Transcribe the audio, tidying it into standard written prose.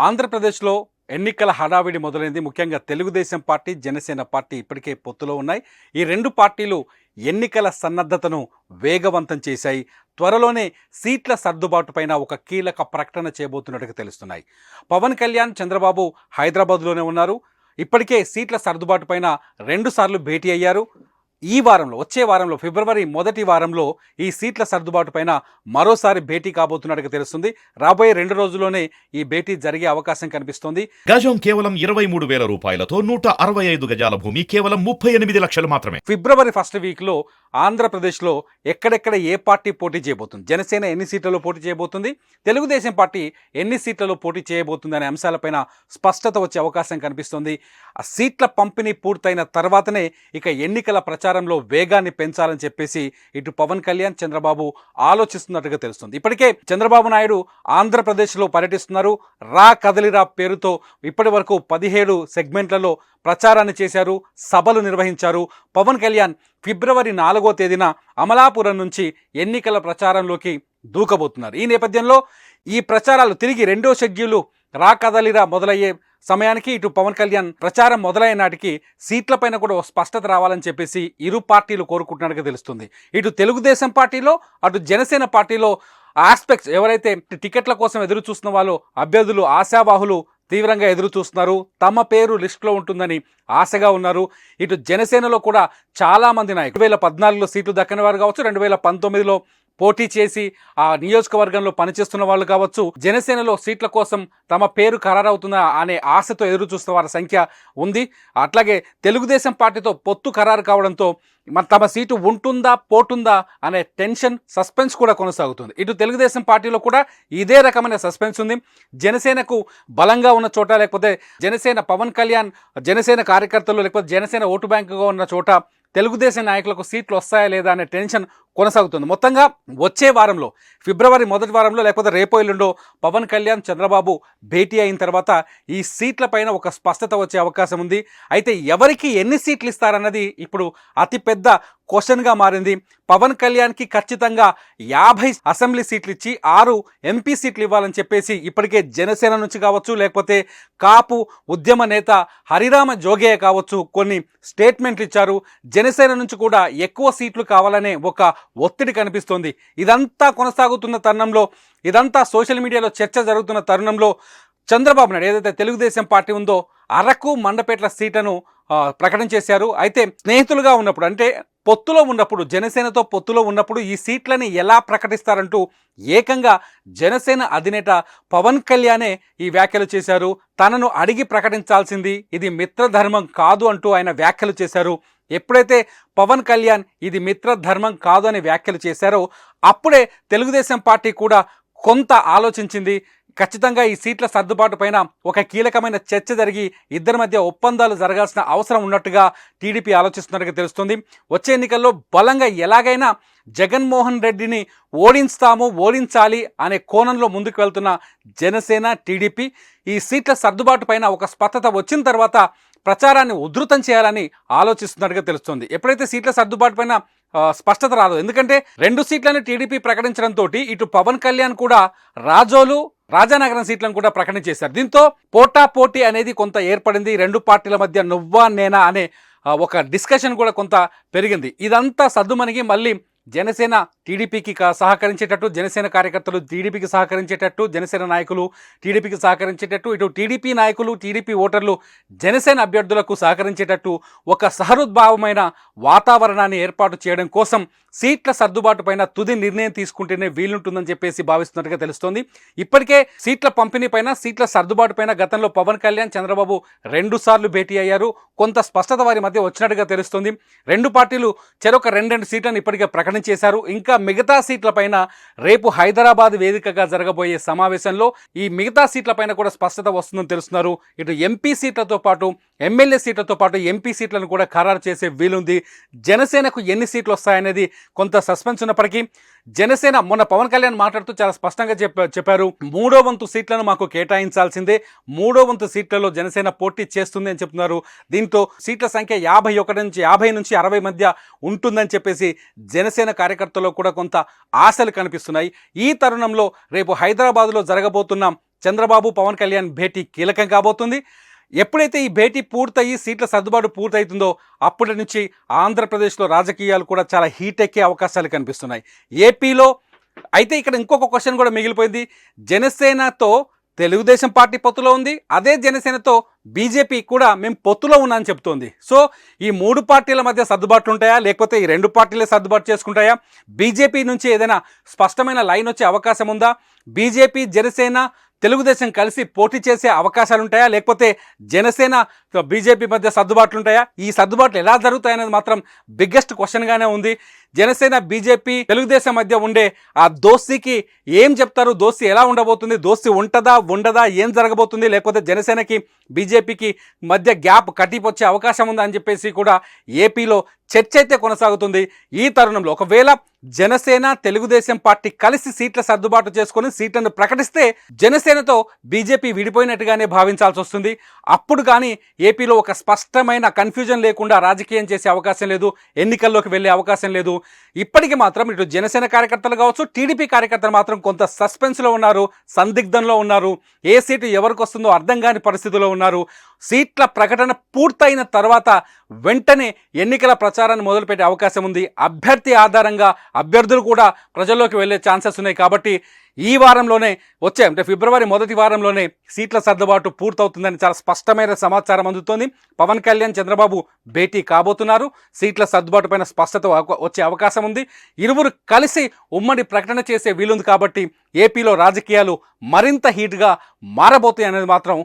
ఆంధ్రప్రదేశ్లో ఎన్నికల హడావిడి మొదలైంది. ముఖ్యంగా తెలుగుదేశం పార్టీ, జనసేన పార్టీ ఇప్పటికే పొత్తులో ఉన్నాయి. ఈ రెండు పార్టీలు ఎన్నికల సన్నద్ధతను వేగవంతం చేశాయి. త్వరలోనే సీట్ల సర్దుబాటు పైన ఒక కీలక ప్రకటన చేయబోతున్నట్టుగా తెలుస్తున్నాయి. పవన్ కళ్యాణ్, చంద్రబాబు హైదరాబాద్లోనే ఉన్నారు. ఇప్పటికే సీట్ల సర్దుబాటు పైన 2 సార్లు భేటీ అయ్యారు. ఈ వారంలో, వచ్చే వారంలో, ఫిబ్రవరి మొదటి వారంలో ఈ సీట్ల సర్దుబాటు పైన మరోసారి భేటీ కాబోతున్నట్టుగా తెలుస్తుంది. రాబోయే 2 రోజుల్లోనే ఈ భేటీ జరిగే అవకాశం కనిపిస్తోంది. గజం కేవలం 23,000 రూపాయలతో 165 గజాల భూమి కేవలం 38 లక్షలు మాత్రమే. ఫిబ్రవరి ఫస్ట్ వీక్లో ఆంధ్రప్రదేశ్లో ఎక్కడెక్కడ ఏ పార్టీ పోటీ చేయబోతుంది, జనసేన ఎన్ని సీట్లలో పోటీ చేయబోతుంది, తెలుగుదేశం పార్టీ ఎన్ని సీట్లలో పోటీ చేయబోతుంది అనే అంశాలపైన స్పష్టత వచ్చే అవకాశం కనిపిస్తుంది. ఆ సీట్ల పంపిణీ పూర్తయిన తర్వాతనే ఇక ఎన్నికల ప్రచారంలో వేగాన్ని పెంచాలని చెప్పేసి ఇటు పవన్ కళ్యాణ్, చంద్రబాబు ఆలోచిస్తున్నట్టుగా తెలుస్తుంది. ఇప్పటికే చంద్రబాబు నాయుడు ఆంధ్రప్రదేశ్లో పర్యటిస్తున్నారు. రా కదలిరా పేరుతో ఇప్పటి వరకు 17 సెగ్మెంట్లలో ప్రచారాన్ని చేశారు, సభలు నిర్వహించారు. పవన్ కళ్యాణ్ ఫిబ్రవరి 4వ తేదీన అమలాపురం నుంచి ఎన్నికల ప్రచారంలోకి దూకబోతున్నారు. ఈ నేపథ్యంలో ఈ ప్రచారాలు తిరిగి 2వ షెడ్యూలు రా కదలిరా మొదలయ్యే సమయానికి ఇటు పవన్ కళ్యాణ్ ప్రచారం మొదలైన నాటికి సీట్లపైన కూడా స్పష్టత రావాలని చెప్పేసి ఇరు పార్టీలు కోరుకుంటున్నట్టుగా తెలుస్తుంది. ఇటు తెలుగుదేశం పార్టీలో, అటు జనసేన పార్టీలో ఆస్పెక్ట్స్ ఎవరైతే టికెట్ల కోసం ఎదురు చూస్తున్న వాళ్ళు, అభ్యర్థులు, ఆశావాహులు తీవ్రంగా ఎదురు చూస్తున్నారు. తమ పేరు లిస్టులో ఉంటుందని ఆశగా ఉన్నారు. ఇటు జనసేనలో కూడా చాలామంది నాయకులు 2014లో సీట్లు దక్కని వారు కావచ్చు, 2019లో పోటీ చేసి ఆ నియోజకవర్గంలో పనిచేస్తున్న వాళ్ళు కావచ్చు, జనసేనలో సీట్ల కోసం తమ పేరు ఖరారవుతుందా అనే ఆశతో ఎదురు చూస్తున్న వారి సంఖ్య ఉంది. అట్లాగే తెలుగుదేశం పార్టీతో పొత్తు ఖరారు కావడంతో తమ సీటు ఉంటుందా పోతుందా అనే టెన్షన్, సస్పెన్స్ కూడా కొనసాగుతుంది. ఇటు తెలుగుదేశం పార్టీలో కూడా ఇదే రకమైన సస్పెన్స్ ఉంది. జనసేనకు బలంగా ఉన్న చోట, లేకపోతే జనసేన పవన్ కళ్యాణ్, జనసేన కార్యకర్తలు, లేకపోతే జనసేన ఓటు బ్యాంకుగా ఉన్న చోట తెలుగుదేశం నాయకులకు సీట్లు వస్తాయా లేదా అనే టెన్షన్ కొనసాగుతుంది. మొత్తంగా వచ్చే వారంలో, ఫిబ్రవరి మొదటి వారంలో, లేకపోతే రేపో ఎల్లుండో పవన్ కళ్యాణ్, చంద్రబాబు భేటీ అయిన తర్వాత ఈ సీట్లపైన ఒక స్పష్టత వచ్చే అవకాశం ఉంది. అయితే ఎవరికి ఎన్ని సీట్లు ఇస్తారన్నది ఇప్పుడు అతిపెద్ద క్వశ్చన్గా మారింది. పవన్ కళ్యాణ్కి ఖచ్చితంగా 50 అసెంబ్లీ సీట్లు ఇచ్చి 6 ఎంపీ సీట్లు ఇవ్వాలని చెప్పేసి ఇప్పటికే జనసేన నుంచి కావచ్చు, లేకపోతే కాపు ఉద్యమ నేత హరిరామ జోగయ్య కావచ్చు కొన్ని స్టేట్మెంట్లు ఇచ్చారు. జనసేన నుంచి కూడా ఎక్కువ సీట్లు కావాలనే ఒక ఒత్తిడి కనిపిస్తోంది. ఇదంతా కొనసాగుతున్న తరుణంలో, ఇదంతా సోషల్ మీడియాలో చర్చ జరుగుతున్న తరుణంలో చంద్రబాబు నాయుడు ఏదైతే తెలుగుదేశం పార్టీ ఉందో అరకు, మండపేట్ల సీట్లను ప్రకటన చేశారు. అయితే స్నేహితులుగా ఉన్నప్పుడు, అంటే పొత్తులో ఉన్నప్పుడు, జనసేనతో పొత్తులో ఉన్నప్పుడు ఈ సీట్లని ఎలా ప్రకటిస్తారంటూ ఏకంగా జనసేన అధినేత పవన్ కళ్యాణే ఈ వ్యాఖ్యలు చేశారు. తనను అడిగి ప్రకటించాల్సింది, ఇది మిత్రధర్మం కాదు అంటూ ఆయన వ్యాఖ్యలు చేశారు. ఎప్పుడైతే పవన్ కళ్యాణ్ ఇది మిత్రధర్మం కాదు అని వ్యాఖ్యలు చేశారో అప్పుడే తెలుగుదేశం పార్టీ కూడా కొంత ఆలోచించింది. ఖచ్చితంగా ఈ సీట్ల సర్దుబాటు పైన ఒక కీలకమైన చర్చ జరిగి ఇద్దరి మధ్య ఒప్పందాలు జరగాల్సిన అవసరం ఉన్నట్టుగా టీడీపీ ఆలోచిస్తున్నట్టుగా తెలుస్తుంది. వచ్చే ఎన్నికల్లో బలంగా ఎలాగైనా జగన్మోహన్ రెడ్డిని ఓడించాలి అనే కోణంలో ముందుకు వెళ్తున్న జనసేన, టీడీపీ ఈ సీట్ల సర్దుబాటు పైన ఒక స్పష్టత వచ్చిన తర్వాత ప్రచారాన్ని ఉధృతం చేయాలని ఆలోచిస్తున్నట్టుగా తెలుస్తుంది. ఎప్పుడైతే సీట్ల సర్దుబాటు పైన స్పష్టత రాదు, ఎందుకంటే 2 సీట్లను టీడీపీ ప్రకటించడంతో ఇటు పవన్ కళ్యాణ్ కూడా రాజానగరం సీట్లను కూడా ప్రకటన చేశారు. దీంతో పోటీ అనేది కొంత ఏర్పడింది. 2 పార్టీల మధ్య నువ్వా నేనా అనే ఒక డిస్కషన్ కూడా కొంత పెరిగింది. ఇదంతా సద్దుమణిగి మళ్ళీ జనసేన టీడీపీకి సహకరించేటట్టు, జనసేన కార్యకర్తలు టీడీపీకి సహకరించేటట్టు, జనసేన నాయకులు టీడీపీకి సహకరించేటట్టు, ఇటు టీడీపీ నాయకులు, టీడీపీ ఓటర్లు జనసేన అభ్యర్థులకు సహకరించేటట్టు ఒక సహృద్భావమైన వాతావరణాన్ని ఏర్పాటు చేయడం కోసం సీట్ల సర్దుబాటు పైన తుది నిర్ణయం తీసుకుంటేనే వీలుంటుందని చెప్పేసి భావిస్తున్నట్టుగా తెలుస్తోంది. ఇప్పటికే సీట్ల పంపిణీ పైన, సీట్ల సర్దుబాటు పైన గతంలో పవన్ కళ్యాణ్, చంద్రబాబు 2 సార్లు భేటీ అయ్యారు. కొంత స్పష్టత వారి మధ్య వచ్చినట్టుగా తెలుస్తుంది. 2 పార్టీలు చెరొక 2 సీట్లను ఇప్పటికే ప్రకటన చేశారు. ఇంకా మిగతా సీట్ల పైన రేపు హైదరాబాద్ వేదికగా జరగబోయే సమావేశంలో ఈ మిగతా సీట్ల పైన కూడా స్పష్టత వస్తుందని తెలుస్తున్నారు. ఇటు ఎంపీ సీట్లతో పాటు, ఎమ్మెల్యే సీట్లతో పాటు ఎంపీ సీట్లను కూడా ఖరారు చేసే వీలుంది. జనసేనకు ఎన్ని సీట్లు వస్తాయనేది కొంత సస్పెన్స్ ఉన్నప్పటికీ జనసేన మొన్న పవన్ కళ్యాణ్ మాట్లాడుతూ చాలా స్పష్టంగా చెప్పారు, 3వ వంతు సీట్లను మాకు కేటాయించాల్సిందే, 3వ వంతు సీట్లలో జనసేన పోటీ చేస్తుంది అని చెప్తున్నారు. దీంతో సీట్ల సంఖ్య 50 నుంచి 60 మధ్య ఉంటుందని చెప్పేసి జనసేన కార్యకర్తల్లో కూడా కొంత ఆశలు కనిపిస్తున్నాయి. ఈ తరుణంలో రేపు హైదరాబాద్లో జరగబోతున్న చంద్రబాబు పవన్ కళ్యాణ్ భేటీ కీలకం కాబోతుంది. ఎప్పుడైతే ఈ భేటీ పూర్తయి సీట్ల సర్దుబాటు పూర్తవుతుందో అప్పటి నుంచి ఆంధ్రప్రదేశ్లో రాజకీయాలు కూడా చాలా హీట్ ఎక్కే అవకాశాలు కనిపిస్తున్నాయి. ఏపీలో అయితే ఇక్కడ ఇంకొక క్వశ్చన్ కూడా మిగిలిపోయింది. జనసేనతో తెలుగుదేశం పార్టీ పొత్తులో ఉంది, అదే జనసేనతో బీజేపీ కూడా మేము పొత్తులో ఉన్నా అని చెప్తోంది. సో ఈ 3 పార్టీల మధ్య సర్దుబాట్లు ఉంటాయా, లేకపోతే ఈ 2 పార్టీలే సర్దుబాటు చేసుకుంటాయా? బీజేపీ నుంచి ఏదైనా స్పష్టమైన లైన్ వచ్చే అవకాశం ఉందా? బీజేపీ జనసేన తెలుగుదేశం కలిసి పోటీ చేసే అవకాశాలు ఉంటాయా, లేకపోతే జనసేన బీజేపీ మధ్య సర్దుబాట్లు ఉంటాయా? ఈ సర్దుబాట్లు ఎలా జరుగుతాయనేది మాత్రం బిగ్గెస్ట్ క్వశ్చన్గానే ఉంది. జనసేన బీజేపీ తెలుగుదేశం మధ్య ఉండే ఆ దోస్తీకి ఏం చెప్తారు? దోస్తీ ఎలా ఉండబోతుంది? దోస్తీ ఉంటుందా ఉండదా? ఏం జరగబోతుంది? లేకపోతే జనసేనకి బీజేపీకి మధ్య గ్యాప్ కట్టిపొచ్చే అవకాశం ఉందా అని చెప్పేసి కూడా ఏపీలో చర్చ అయితే కొనసాగుతుంది. ఈ తరుణంలో ఒకవేళ జనసేన తెలుగుదేశం పార్టీ కలిసి సీట్ల సర్దుబాటు చేసుకొని సీట్లను ప్రకటిస్తే జనసేనతో బీజేపీ విడిపోయినట్టుగానే భావించాల్సి వస్తుంది. అప్పుడు కానీ ఏపీలో ఒక స్పష్టమైన కన్ఫ్యూజన్ లేకుండా రాజకీయం చేసే అవకాశం లేదు, ఎన్నికల్లోకి వెళ్ళే అవకాశం లేదు. ఇప్పటికీ మాత్రం ఇటు జనసేన కార్యకర్తలు కావచ్చు, టీడీపీ కార్యకర్తలు మాత్రం కొంత సస్పెన్స్లో ఉన్నారు, సందిగ్ధంలో ఉన్నారు. ఏ సీటు ఎవరికి వస్తుందో అర్థం కాని పరిస్థితిలో ఉన్నారు. సీట్ల ప్రకటన పూర్తయిన తర్వాత వెంటనే ఎన్నికల ప్రచారాన్ని మొదలుపెట్టే అవకాశం ఉంది. అభ్యర్థి ఆధారంగా అభ్యర్థులు కూడా ప్రజల్లోకి వెళ్ళే ఛాన్సెస్ ఉన్నాయి. కాబట్టి ఈ వారంలోనే అంటే ఫిబ్రవరి మొదటి వారంలోనే సీట్ల సర్దుబాటు పూర్తవుతుందని చాలా స్పష్టమైన సమాచారం అందుతోంది. పవన్ కళ్యాణ్ చంద్రబాబు భేటీ కాబోతున్నారు. సీట్ల సర్దుబాటు పైన స్పష్టత వచ్చే అవకాశం ఉంది. ఇరువురు కలిసి ఉమ్మడి ప్రకటన చేసే వీలుంది. కాబట్టి ఏపీలో రాజకీయాలు మరింత హీట్గా మారబోతాయి అనేది మాత్రం